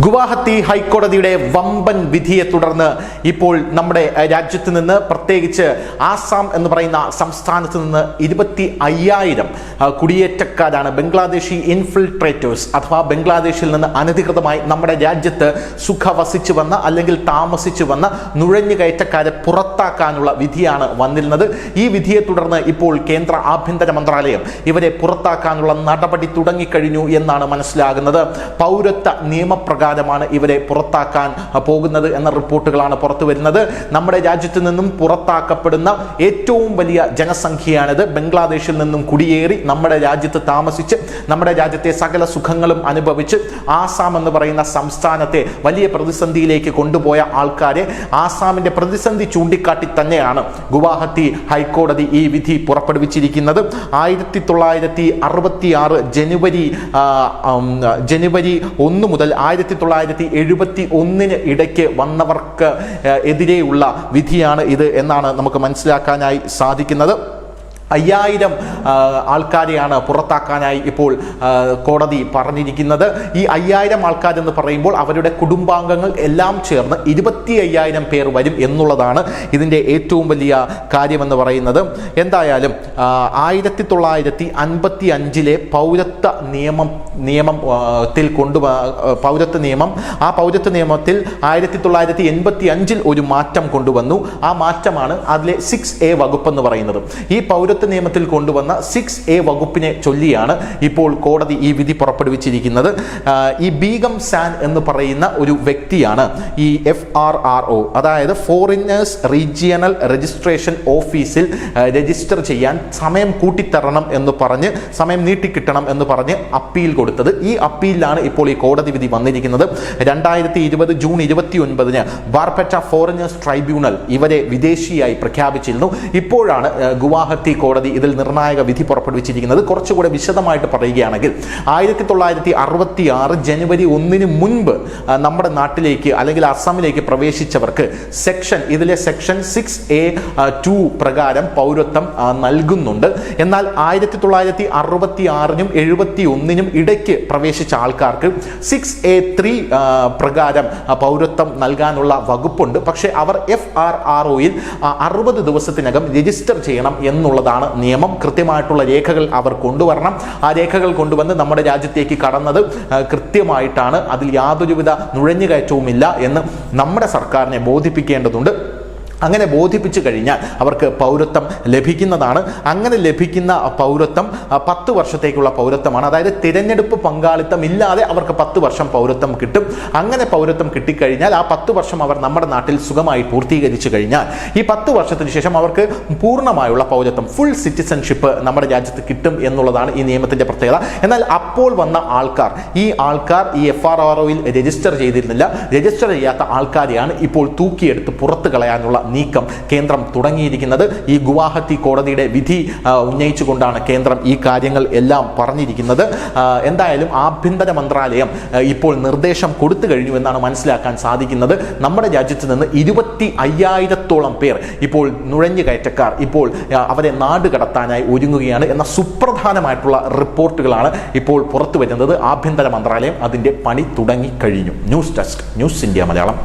ഗുവാഹത്തി ഹൈക്കോടതിയുടെ വമ്പൻ വിധിയെ തുടർന്ന് ഇപ്പോൾ നമ്മുടെ രാജ്യത്ത് നിന്ന്, പ്രത്യേകിച്ച് ആസാം എന്ന് പറയുന്ന സംസ്ഥാനത്ത് നിന്ന് 25,000 കുടിയേറ്റക്കാരാണ്, ബംഗ്ലാദേശി ഇൻഫിൽട്രേറ്റേഴ്സ് അഥവാ ബംഗ്ലാദേശിൽ നിന്ന് അനധികൃതമായി നമ്മുടെ രാജ്യത്ത് സുഖവസിച്ചു വന്ന അല്ലെങ്കിൽ താമസിച്ചു വന്ന നുഴഞ്ഞുകയറ്റക്കാരെ പുറത്താക്കാനുള്ള വിധിയാണ് വന്നിരുന്നത്. ഈ വിധിയെ തുടർന്ന് ഇപ്പോൾ കേന്ദ്ര ആഭ്യന്തര മന്ത്രാലയം ഇവരെ പുറത്താക്കാനുള്ള നടപടി തുടങ്ങിക്കഴിഞ്ഞു എന്നാണ് മനസ്സിലാകുന്നത്. പൗരത്വ നിയമപ്രകാരമാണ് ഇവരെ പുറത്താക്കാൻ പോകുന്നത് എന്ന റിപ്പോർട്ടുകളാണ് പുറത്തു വരുന്നത്. നമ്മുടെ രാജ്യത്ത് നിന്നും പുറത്താക്കപ്പെടുന്ന ഏറ്റവും വലിയ ജനസംഖ്യയാണിത്. ബംഗ്ലാദേശിൽ നിന്നും കുടിയേറി നമ്മുടെ രാജ്യത്ത് താമസിച്ച് നമ്മുടെ രാജ്യത്തെ സകല സുഖങ്ങളും അനുഭവിച്ച് ആസാം എന്ന് പറയുന്ന സംസ്ഥാനത്തെ വലിയ പ്രതിസന്ധിയിലേക്ക് കൊണ്ടുപോയ ആൾക്കാരെ, ആസാമിന്റെ പ്രതിസന്ധി ചൂണ്ടിക്കാട്ടി തന്നെയാണ് ഗുവാഹത്തി ഹൈക്കോടതി ഈ വിധി പുറപ്പെടുവിച്ചിരിക്കുന്നത്. 1966 ജനുവരി 1 മുതൽ 1971 ഇടയ്ക്ക് വന്നവർക്ക് എതിരെയുള്ള വിധിയാണ് ഇത് എന്നാണ് നമുക്ക് മനസ്സിലാക്കാനായി സാധിക്കുന്നത്. 5000 ആൾക്കാരെയാണ് പുറത്താക്കാനായി ഇപ്പോൾ കോടതി പറഞ്ഞിരിക്കുന്നത്. ഈ 5000 ആൾക്കാരെന്ന് പറയുമ്പോൾ അവരുടെ കുടുംബാംഗങ്ങൾ എല്ലാം ചേർന്ന് 25,000 പേർ വരും എന്നുള്ളതാണ് ഇതിൻ്റെ ഏറ്റവും വലിയ കാര്യമെന്ന് പറയുന്നത്. എന്തായാലും 1955 പൗരത്വ നിയമത്തിൽ പൗരത്വ നിയമത്തിൽ 1985 ഒരു മാറ്റം കൊണ്ടുവന്നു. ആ മാറ്റമാണ് അതിലെ 6A വകുപ്പ് എന്ന് പറയുന്നത്. ഈ പൗരത്വ നിയമത്തിൽ കൊണ്ടുവന്ന 6A വകുപ്പിനെ ചൊല്ലിയാണ് ഇപ്പോൾ കോടതി ഈ വിധി പുറപ്പെടുവിച്ചിരിക്കുന്നത്. ഈ ബീഗം സാൻ എന്ന് പറയുന്ന ഒരു വ്യക്തിയാണ് ഈ FRRO, അതായത് ഫോറിനേഴ്സ് റീജിയണൽ രജിസ്ട്രേഷൻ ഓഫീസിൽ രജിസ്റ്റർ ചെയ്യാൻ സമയം കൂട്ടിത്തരണം എന്ന് പറഞ്ഞ്, സമയം നീട്ടിക്കിട്ടണം എന്ന് പറഞ്ഞ് അപ്പീൽ കൊടുത്തത്. ഈ അപ്പീലിലാണ് ഇപ്പോൾ ഈ കോടതി വിധി വന്നിരിക്കുന്നത്. 2020 ജൂൺ 29 ബാർപെറ്റ ഫോറിനേഴ്സ് ട്രൈബ്യൂണൽ ഇവരെ വിദേശിയായി പ്രഖ്യാപിച്ചിരുന്നു. ഇപ്പോഴാണ് ഗുവാഹത്തി കോടതി ഇതിൽ നിർണായക വിധി പുറപ്പെടുവിച്ചിരിക്കുന്നത്. കുറച്ചുകൂടെ വിശദമായിട്ട് പറയുകയാണെങ്കിൽ 1966 ജനുവരി 1 മുൻപ് നമ്മുടെ നാട്ടിലേക്ക് അല്ലെങ്കിൽ അസമിലേക്ക് പ്രവേശിച്ചവർക്ക് ഇതിലെ സെക്ഷൻ 6A(2) പ്രകാരം പൗരത്വം നൽകുന്നുണ്ട്. എന്നാൽ 1966 71 ഇടയ്ക്ക് പ്രവേശിച്ച ആൾക്കാർക്ക് 6A(3) പ്രകാരം പൗരത്വം നൽകാനുള്ള വകുപ്പുണ്ട്. പക്ഷേ അവർ FRROയിൽ 60 ദിവസത്തിനകം രജിസ്റ്റർ ചെയ്യണം എന്നുള്ളതാണ് നിയമം. കൃത്യമായിട്ടുള്ള രേഖകൾ അവർ കൊണ്ടുവരണം. ആ രേഖകൾ കൊണ്ടുവന്ന് നമ്മുടെ രാജ്യത്തേക്ക് കടന്നത് കൃത്യമായിട്ടാണ്, അതിൽ യാതൊരുവിധ നുഴഞ്ഞുകയറ്റവുമില്ല എന്ന് നമ്മുടെ സർക്കാരിനെ ബോധിപ്പിക്കേണ്ടതുണ്ട്. അങ്ങനെ ബോധിപ്പിച്ചു കഴിഞ്ഞാൽ അവർക്ക് പൗരത്വം ലഭിക്കുന്നതാണ്. അങ്ങനെ ലഭിക്കുന്ന പൗരത്വം 10 വർഷത്തേക്കുള്ള പൗരത്വമാണ്. അതായത് തിരഞ്ഞെടുപ്പ് പങ്കാളിത്തം ഇല്ലാതെ അവർക്ക് 10 വർഷം പൗരത്വം കിട്ടും. അങ്ങനെ പൗരത്വം കിട്ടിക്കഴിഞ്ഞാൽ ആ 10 വർഷം അവർ നമ്മുടെ നാട്ടിൽ സുഖമായി പൂർത്തീകരിച്ചു കഴിഞ്ഞാൽ ഈ 10 വർഷത്തിന് ശേഷം അവർക്ക് പൂർണ്ണമായുള്ള പൗരത്വം, ഫുൾ സിറ്റിസൺഷിപ്പ് നമ്മുടെ രാജ്യത്ത് കിട്ടും എന്നുള്ളതാണ് ഈ നിയമത്തിന്റെ പ്രത്യേകത. എന്നാൽ അപ്പോൾ വന്ന ആൾക്കാർ ഈ FRROയിൽ രജിസ്റ്റർ ചെയ്തിരുന്നില്ല. രജിസ്റ്റർ ചെയ്യാത്ത ആൾക്കാരെയാണ് ഇപ്പോൾ തൂക്കിയെടുത്ത് പുറത്തു കളയാനുള്ള നീക്കം കേന്ദ്രം തുടങ്ങിയിരിക്കുന്നത്. ഈ ഗുവാഹത്തി കോടതിയുടെ വിധി ഉന്നയിച്ചുകൊണ്ടാണ് കേന്ദ്രം ഈ കാര്യങ്ങൾ എല്ലാം പറഞ്ഞിരിക്കുന്നത്. എന്തായാലും ആഭ്യന്തര മന്ത്രാലയം ഇപ്പോൾ നിർദ്ദേശം കൊടുത്തു കഴിഞ്ഞു എന്നാണ് മനസ്സിലാക്കാൻ സാധിക്കുന്നത്. നമ്മുടെ രാജ്യത്ത് നിന്ന് 25,000-ഓളം പേർ ഇപ്പോൾ നുഴഞ്ഞുകയറ്റക്കാർ ഇപ്പോൾ അവരെ നാട് കടത്താനായി ഒരുങ്ങുകയാണ് എന്ന സുപ്രധാനമായിട്ടുള്ള റിപ്പോർട്ടുകളാണ് ഇപ്പോൾ പുറത്തു വരുന്നത്. ആഭ്യന്തര മന്ത്രാലയം അതിൻ്റെ പണി തുടങ്ങിക്കഴിഞ്ഞു. News desk, news India Malayalam.